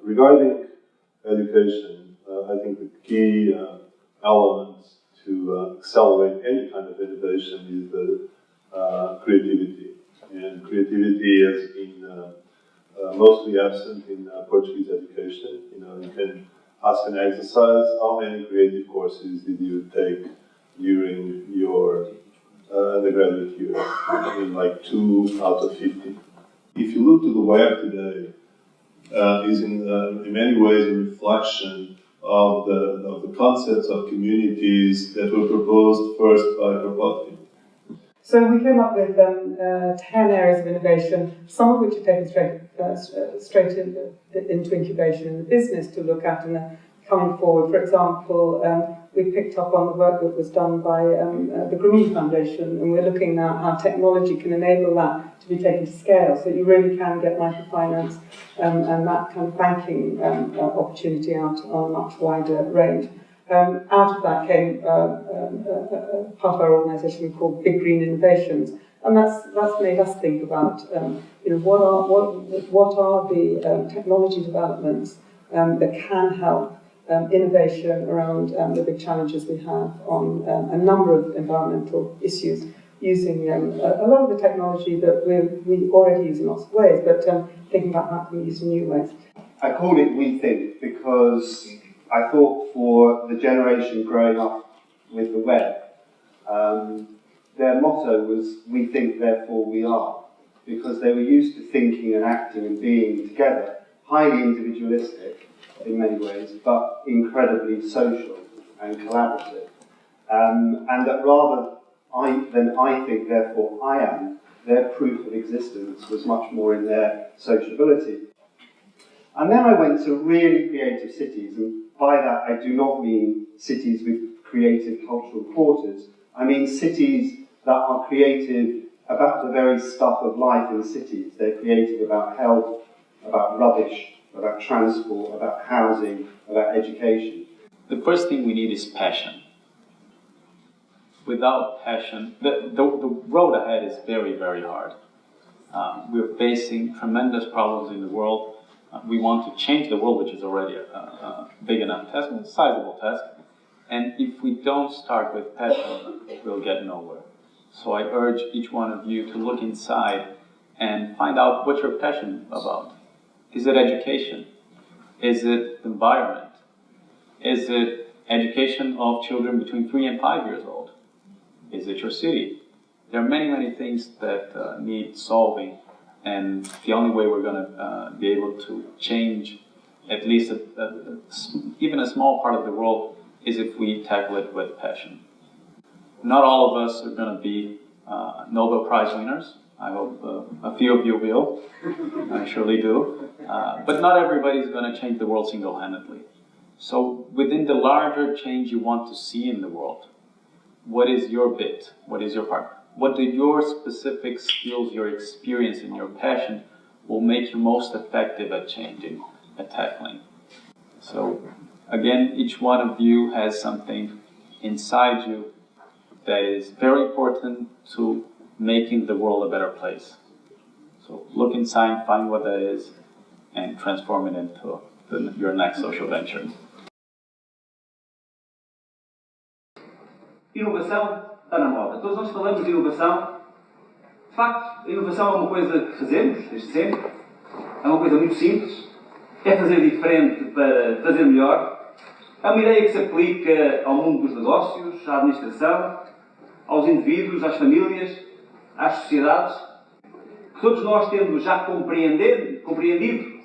Regarding education, I think the key element to accelerate any kind of innovation is the creativity. And creativity has been mostly absent in Portuguese education. You can ask an exercise, how many creative courses did you take during your undergraduate year? I mean, like 2 out of 50. If you look to the web today, is in many ways a reflection of the concepts of communities that were proposed first by Kropotkin. So we came up with 10 areas of innovation, some of which are taken straight into incubation in the business to look at and coming forward. For example, we picked up on the work that was done by the Grameen Foundation, and we're looking at how technology can enable that to be taken to scale, so you really can get microfinance and that kind of banking opportunity out on a much wider range. Out of that came part of our organisation called Big Green Innovations, and that's made us think about what are the technology developments that can help innovation around the big challenges we have on a number of environmental issues, using a lot of the technology that we already use in lots of ways, but thinking about how can we use in new ways. I called it We Think because I thought for the generation growing up with the web, their motto was, we think, therefore we are, because they were used to thinking and acting and being together, highly individualistic in many ways, but incredibly social and collaborative. And that rather than I think, therefore I am, their proof of existence was much more in their sociability. And then I went to really creative cities, and by that I do not mean cities with creative cultural quarters. I mean cities that are creative about the very stuff of life in cities. They're creative about health, about rubbish, about transport, about housing, about education. The first thing we need is passion. Without passion, the road ahead is very, very hard. We're facing tremendous problems in the world. We want to change the world, which is already a big enough task, a sizable task. And if we don't start with passion, we'll get nowhere. So I urge each one of you to look inside and find out what you're passionate about. Is it education? Is it environment? Is it education of children between 3 and 5 years old? Is it your city? There are many, many things that need solving, and the only way we're going to be able to change at least even a small part of the world is if we tackle it with passion. Not all of us are going to be Nobel Prize winners. I hope a few of you will. I surely do. But not everybody is going to change the world single-handedly. So within the larger change you want to see in the world, what is your bit? What is your part? What do your specific skills, your experience, and your passion will make you most effective at changing, at tackling? So again, each one of you has something inside you that is very important to making the world a better place. So look inside, find what that is, and transform it into your next social venture. Inovação está na moda. Todos nós falamos de inovação. De facto, a inovação é uma coisa que fazemos desde sempre. É uma coisa muito simples. É fazer diferente para fazer melhor. É uma ideia que se aplica ao mundo dos negócios, à administração, aos indivíduos, às famílias, às sociedades. Todos nós temos já compreendido que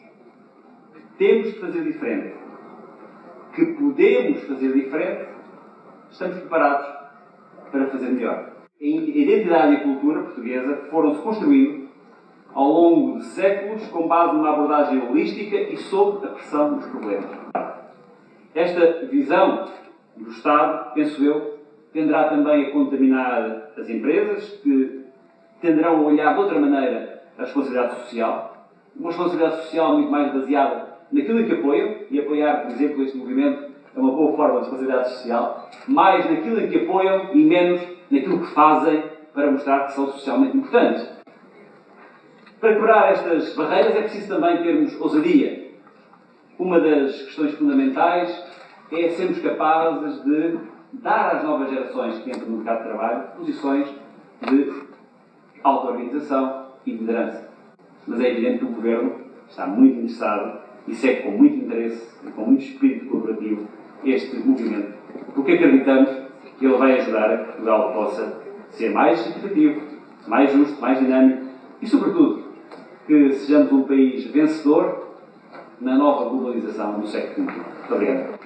temos que fazer diferente, que podemos fazer diferente, estamos preparados para fazer melhor. A identidade e a cultura portuguesa foram-se construindo ao longo de séculos com base numa abordagem holística e sob a pressão dos problemas. Esta visão do Estado, penso eu, tenderá também a contaminar as empresas, que tenderão a olhar de outra maneira a responsabilidade social, uma responsabilidade social muito mais baseada naquilo que apoiam, e apoiar, por exemplo, este movimento é uma boa forma de responsabilidade social, mais naquilo que apoiam e menos naquilo que fazem para mostrar que são socialmente importantes. Para quebrar estas barreiras é preciso também termos ousadia. uma das questões fundamentais é sermos capazes de dar às novas gerações que entram no mercado de trabalho posições de auto-organização e liderança. Mas é evidente que o Governo está muito interessado e segue com muito interesse e com muito espírito colaborativo este movimento, porque acreditamos que ele vai ajudar a que Portugal possa ser mais equitativo, mais justo, mais dinâmico e, sobretudo, que sejamos um país vencedor na nova globalização do século XXI. Muito obrigado.